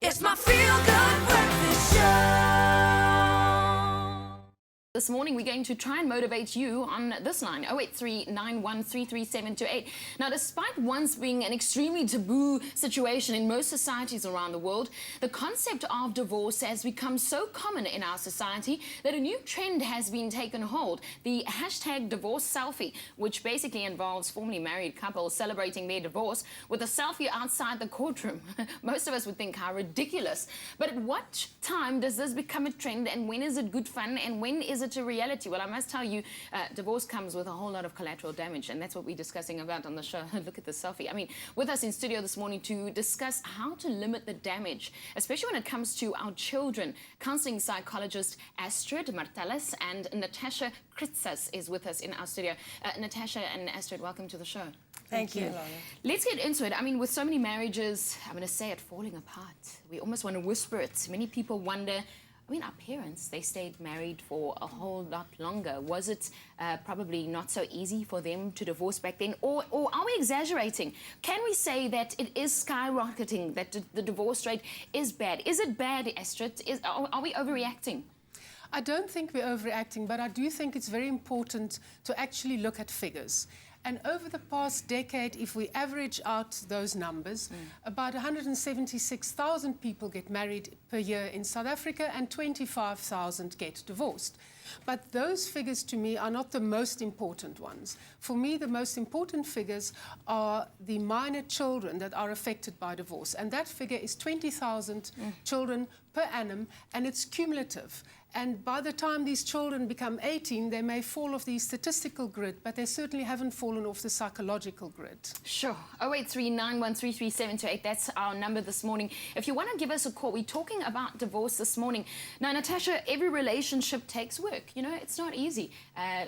It's my feel-good breakfast show. This morning, we're going to try and motivate you on this line, 083-9133-728. Now, despite once being an extremely taboo situation in most societies around the world, the concept of divorce has become so common in our society that a new trend has been taken hold. The hashtag divorce selfie, which basically involves formerly married couples celebrating their divorce with a selfie outside the courtroom. Most of us would think how ridiculous. But at what time does this become a trend, and when is it good fun, and when is it a reality? Well, I must tell you, divorce comes with a whole lot of collateral damage, and that's what we're discussing about on the show. Look at the selfie. I mean, with us in studio this morning to discuss how to limit the damage, especially when it comes to our children, counselling psychologist Astrid Martalas and Natasha Kritzas is with us in our studio. Natasha and Astrid, welcome to the show. Thank you. Let's get into it. I mean, with so many marriages, I'm going to say it, falling apart, we almost want to whisper it. Many people wonder, I mean, our parents, they stayed married for a whole lot longer. Was it probably not so easy for them to divorce back then? Or are we exaggerating? Can we say that it is skyrocketing, that the divorce rate is bad? Is it bad, Astrid? Are we overreacting? I don't think we're overreacting, but I do think it's very important to actually look at figures. And over the past decade, if we average out those numbers, about 176,000 people get married per year in South Africa and 25,000 get divorced. But those figures to me are not the most important ones. For me, the most important figures are the minor children that are affected by divorce. And that figure is 20,000 children per annum, and it's cumulative. And by the time these children become 18, they may fall off the statistical grid, but they certainly haven't fallen off the psychological grid. Sure. 083-9133-728, that's our number this morning. If you want to give us a call, we're talking about divorce this morning. Now, Natasha, every relationship takes work. You know, it's not easy.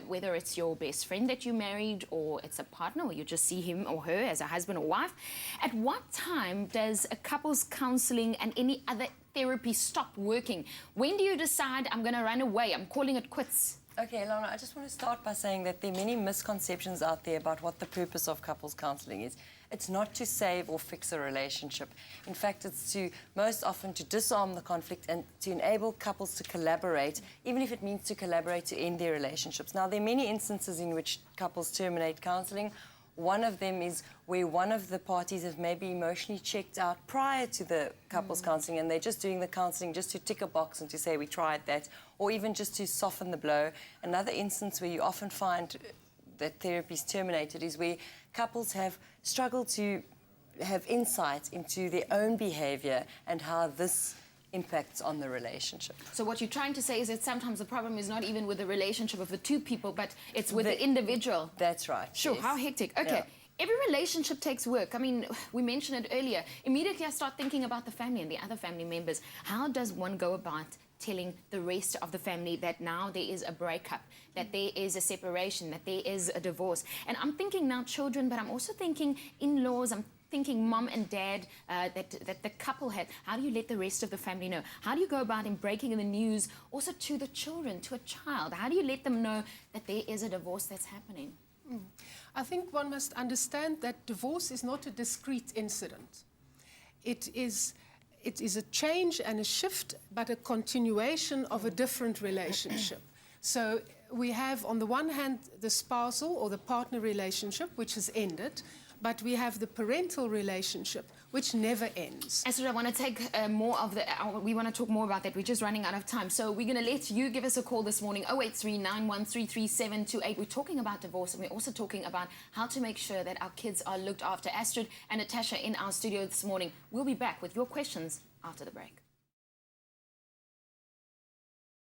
Whether it's your best friend that you married, or it's a partner, or you just see him or her as a husband or wife. At what time does a couple's counselling and any other therapy stop working? When do you decide, I'm going to run away, I'm calling it quits? Okay, Lana, I just want to start by saying that there are many misconceptions out there about what the purpose of couples counselling is. It's not to save or fix a relationship. In fact, it's to most often to disarm the conflict and to enable couples to collaborate, even if it means to collaborate to end their relationships. Now, there are many instances in which couples terminate counselling. One of them is where one of the parties has maybe emotionally checked out prior to the couples counselling, and they're just doing the counselling just to tick a box and to say we tried that, or even just to soften the blow. Another instance where you often find that therapy is terminated is where couples have struggled to have insight into their own behaviour and how this impacts on the relationship. So what you're trying to say is that sometimes the problem is not even with the relationship of the two people, but it's with the individual. That's right. Sure, yes. How hectic. Okay. Yeah. Every relationship takes work. I mean, we mentioned it earlier. Immediately I start thinking about the family and the other family members. How does one go about telling the rest of the family that now there is a breakup, that there is a separation, that there is a divorce? And I'm thinking now children, but I'm also thinking in-laws, I'm thinking mom and dad that the couple had. How do you let the rest of the family know? How do you go about in breaking the news also to the children, to a child? How do you let them know that there is a divorce that's happening? I think one must understand that divorce is not a discrete incident. It is a change and a shift, but a continuation of a different relationship. So we have, on the one hand, the spousal or the partner relationship, which has ended, but we have the parental relationship, which never ends. Astrid, I want to take more of the... we want to talk more about that. We're just running out of time. So we're going to let you give us a call this morning, 083-9133-728. We're talking about divorce, and we're also talking about how to make sure that our kids are looked after. Astrid and Natasha in our studio this morning. We'll be back with your questions after the break.